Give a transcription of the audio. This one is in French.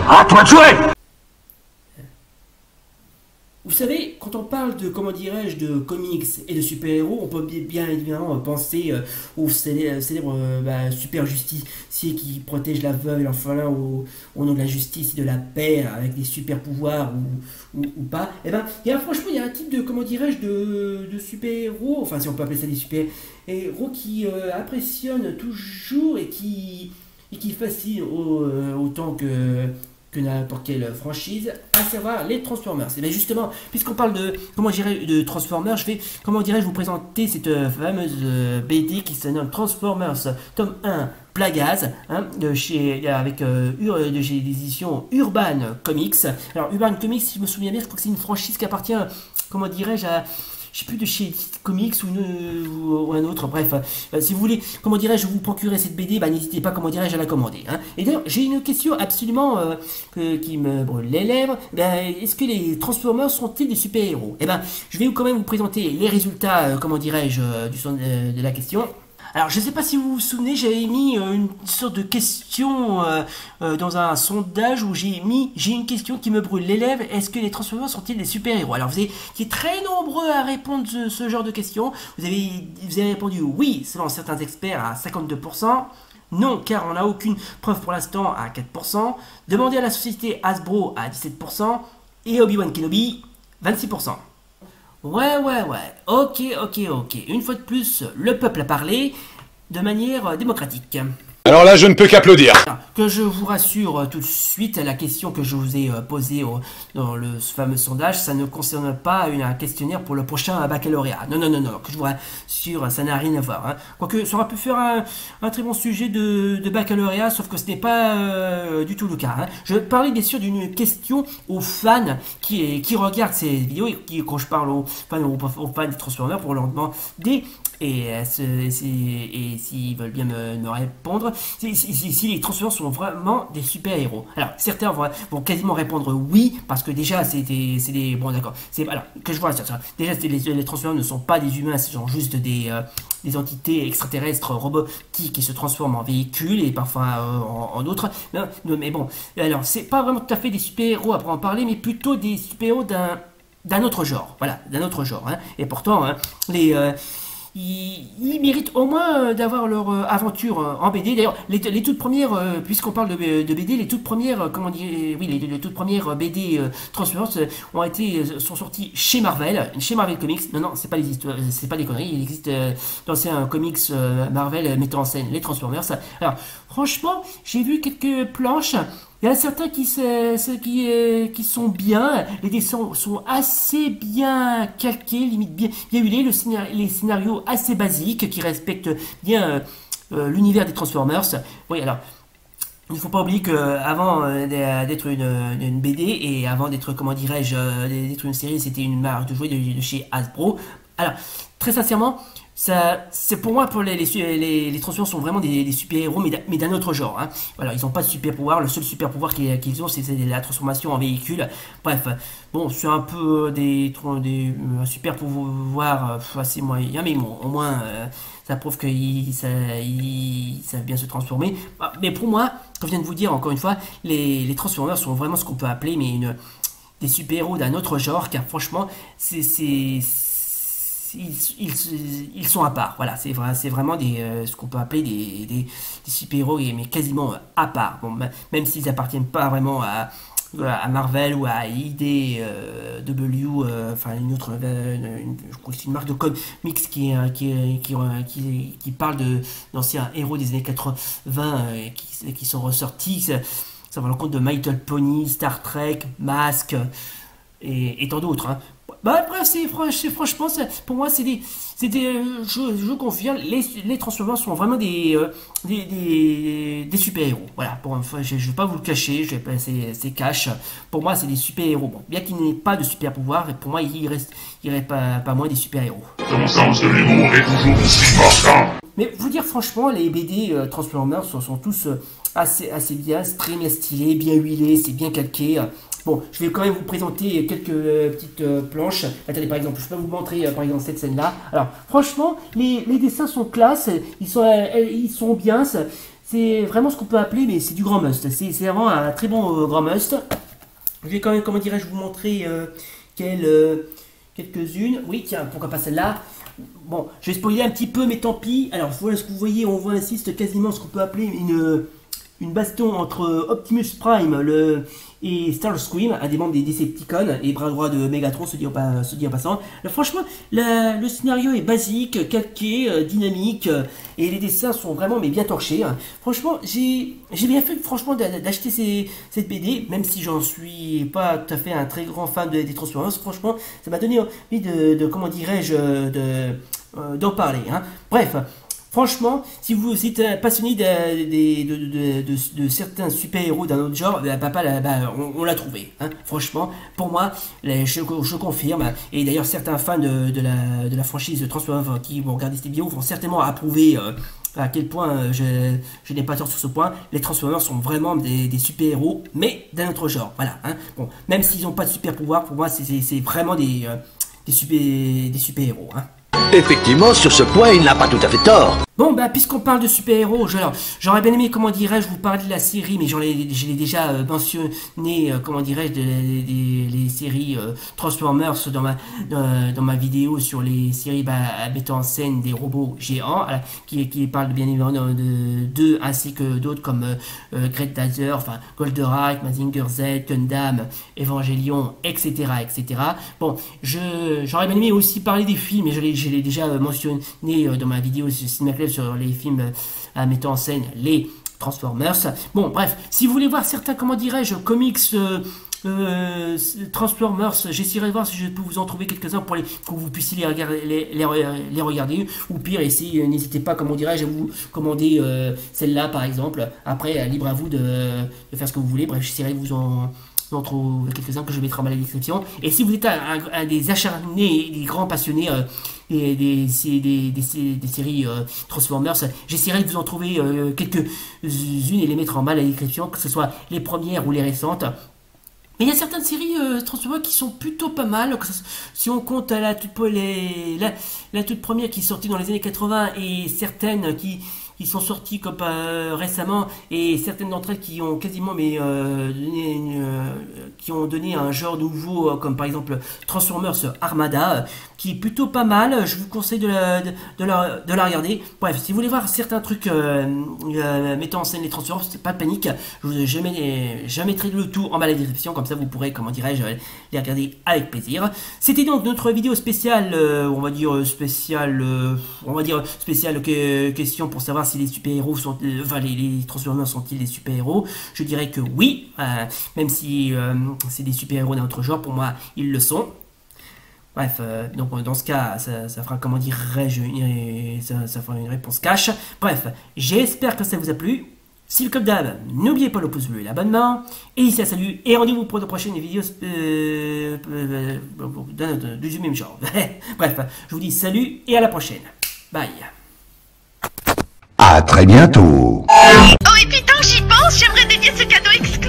À toi de jouer! Vous savez, quand on parle de, comment dirais-je, de comics et de super-héros, on peut bien évidemment penser au célèbre super justicier qui protège la veuve et l'orphelin au nom de la justice et de la paix, avec des super pouvoirs ou pas. Et ben, franchement, il y a un type de, comment dirais-je, de super-héros, enfin si on peut appeler ça des super-héros qui impressionne toujours et qui fascine autant que n'importe quelle franchise, à savoir les Transformers. Et bien justement, puisqu'on parle de, de Transformers, je vais, vous présenter cette fameuse BD qui se nomme Transformers, tome 1, Plagaz, hein, avec des éditions Urban Comics. Alors Urban Comics, si je me souviens bien, je crois que c'est une franchise qui appartient, à, je sais plus, de chez Comics ou un autre, bref, si vous voulez, vous procurer cette BD, n'hésitez pas, à la commander. Hein. Et d'ailleurs, j'ai une question absolument qui me brûle les lèvres. Est-ce que les Transformers sont-ils des super-héros? Je vais quand même vous présenter les résultats, de la question. Alors, je ne sais pas si vous vous souvenez, j'avais mis une sorte de question dans un sondage où j'ai une question qui me brûle les lèvres. Est-ce que les Transformers sont-ils des super-héros? Alors, vous êtes très nombreux à répondre ce genre de questions. Vous avez répondu oui, selon certains experts, à 52%. Non, car on n'a aucune preuve pour l'instant, à 4%. Demandez à la société Hasbro à 17%. Et Obi-Wan Kenobi, 26%. Ouais, ok. Une fois de plus, le peuple a parlé de manière démocratique. Alors là, je ne peux qu'applaudir. Que je vous rassure tout de suite, la question que je vous ai posée dans le fameux sondage, ça ne concerne pas un questionnaire pour le prochain baccalauréat. Non, que je vous rassure, ça n'a rien à voir. Hein. Quoique, ça aurait pu faire un très bon sujet de baccalauréat, sauf que ce n'est pas du tout le cas. Hein. Je parlais bien sûr d'une question aux fans qui regardent ces vidéos et quand je parle aux fans des Transformers pour leur demander et s'ils veulent bien me répondre, si les Transformers sont vraiment des super-héros. Alors, certains vont quasiment répondre oui, parce que déjà, c'est des... Bon, d'accord. Alors, que je vois ça. Déjà, les Transformers ne sont pas des humains, ce sont juste des entités extraterrestres robotiques qui se transforment en véhicules et parfois en autres. Mais bon, alors, c'est pas vraiment tout à fait des super-héros à en parler, mais plutôt des super-héros d'un autre genre. Voilà, d'un autre genre. Hein. Et pourtant, hein, ils méritent au moins d'avoir leur aventure en BD. D'ailleurs, les toutes premières, puisqu'on parle de BD, les toutes premières, les toutes premières BD Transformers sont sorties chez Marvel Comics. Non, c'est pas des conneries. Il existe d'anciens comics Marvel mettant en scène les Transformers. Alors, franchement, j'ai vu quelques planches. Il y en a certains qui sont bien, les dessins sont assez bien calqués, limite bien huilés, les scénarios assez basiques qui respectent bien l'univers des Transformers. Oui, alors, il ne faut pas oublier qu'avant d'être une BD et avant d'être, d'être une série, c'était une marque de jouets de chez Hasbro. Alors, très sincèrement, c'est pour moi, les Transformers sont vraiment des super-héros, mais d'un autre genre. Hein. Voilà, ils n'ont pas de super-pouvoir. Le seul super-pouvoir qu'ils ont, c'est la transformation en véhicule. Bref, bon, c'est un peu un super-pouvoir assez moyen, mais bon, au moins, ça prouve qu'ils savent bien se transformer. Mais pour moi, comme je viens de vous dire, encore une fois, les Transformers sont vraiment ce qu'on peut appeler des super-héros d'un autre genre, car franchement, ils sont à part, voilà, c'est vraiment ce qu'on peut appeler des super-héros, mais quasiment à part. Bon, même s'ils appartiennent pas vraiment à Marvel ou à IDW, enfin une autre, je crois que c'est une marque de comics qui parle d'anciens héros des années 80 qui sont ressortis. Ça va à l'encontre de My Little Pony, Star Trek, Mask et tant d'autres. Hein. Bref, franchement, pour moi, je confirme, les Transformers sont vraiment des super-héros. Voilà, pour une fois, je ne vais pas vous le cacher, je vais passer ces cash. Pour moi, c'est des super-héros. Bon, bien qu'il n'ait pas de super-pouvoir, pour moi, il reste pas moins des super-héros. Ton sens de l'humour est toujours aussi marquant. Mais vous dire franchement, les BD Transformers sont tous assez bien, très bien stylés, bien huilés, c'est bien calqué. Bon, je vais quand même vous présenter quelques petites planches. Attendez, par exemple, je peux vous montrer par exemple cette scène-là. Alors, franchement, les dessins sont classe, ils sont bien. c'est vraiment ce qu'on peut appeler, mais c'est du grand must. C'est vraiment un très bon grand must. Je vais quand même, comment dirais-je, vous montrer quelques-unes. Oui, tiens, pourquoi pas celle-là. Bon, je vais spoiler un petit peu, mais tant pis. Alors, voilà ce que vous voyez, on voit ainsi quasiment ce qu'on peut appeler une baston entre Optimus Prime et Starscream, un des membres des Decepticons, et bras droit de Megatron, se dit en passant. Franchement, le scénario est basique, calqué, dynamique, et les dessins sont vraiment bien torchés. Franchement, j'ai bien fait franchement d'acheter cette BD, même si j'en suis pas tout à fait un très grand fan des Transformers. Franchement, ça m'a donné envie comment dirais-je, d'en parler. Hein. Bref. Franchement, si vous êtes passionné de certains super-héros d'un autre genre, on l'a trouvé. Hein. Franchement, pour moi, je confirme. Et d'ailleurs, certains fans de la franchise Transformers qui vont regarder cette vidéo vont certainement approuver à quel point je n'ai pas tort sur ce point. Les Transformers sont vraiment des super-héros, mais d'un autre genre. Voilà. Hein. Bon, même s'ils n'ont pas de super-pouvoir, pour moi, c'est vraiment des super-héros. Hein. Effectivement, sur ce point, il n'a pas tout à fait tort. Bon, puisqu'on parle de super-héros, j'aurais bien aimé, comment dirais-je, vous parler de la série, mais je l'ai déjà mentionné, comment dirais-je, les séries Transformers dans ma vidéo sur les séries mettant en scène des robots géants, qui parlent bien évidemment d'eux, ainsi que d'autres comme Great Dazer, enfin Goldorak, Mazinger Z, Gundam, Evangelion, etc. etc. Bon, j'aurais bien aimé aussi parler des films, mais je l'ai déjà mentionné dans ma vidéo sur CinemaClub sur les films mettant en scène les Transformers. Bon, bref, si vous voulez voir certains, comment dirais-je, comics Transformers, j'essaierai de voir si je peux vous en trouver quelques-uns pour que vous puissiez les regarder, ou pire, n'hésitez pas, comment dirais-je, à vous commander celle-là par exemple. Après, libre à vous de faire ce que vous voulez. Bref, j'essaierai de vous en trouver quelques-uns que je mettrai en bas dans la description. Et si vous êtes un des acharnés, des grands passionnés des séries Transformers, j'essaierai de vous en trouver quelques-unes et les mettre en bas dans la description, que ce soit les premières ou les récentes. Mais il y a certaines séries Transformers qui sont plutôt pas mal. Si on compte la toute première qui est sortie dans les années 80 et certaines qui sont sorties comme récemment, et certaines d'entre elles qui ont quasiment qui ont donné un genre nouveau, comme par exemple Transformers Armada, qui est plutôt pas mal. Je vous conseille de la regarder. Bref, si vous voulez voir certains trucs mettant en scène les Transformers, pas de panique, je mettrai le tout en bas de la description, comme ça vous pourrez, comment dirais-je, les regarder avec plaisir. C'était donc notre vidéo spéciale, spéciale question pour savoir si les super-héros sont, les Transformers sont-ils des super-héros. Je dirais que oui, même si c'est des super-héros d'un autre genre, pour moi ils le sont. Bref, donc dans ce cas, ça fera, comment dirais-je, ça fera une réponse cash. Bref, j'espère que ça vous a plu. Si le comme d'hab, n'oubliez pas le pouce bleu et l'abonnement. Et ici, salut, et rendez-vous pour de prochaines vidéos du même genre. Bref, je vous dis salut et à la prochaine. Bye. À très bientôt. Oh, et puis tant que j'y pense, j'aimerais dédier ce cadeau exclusif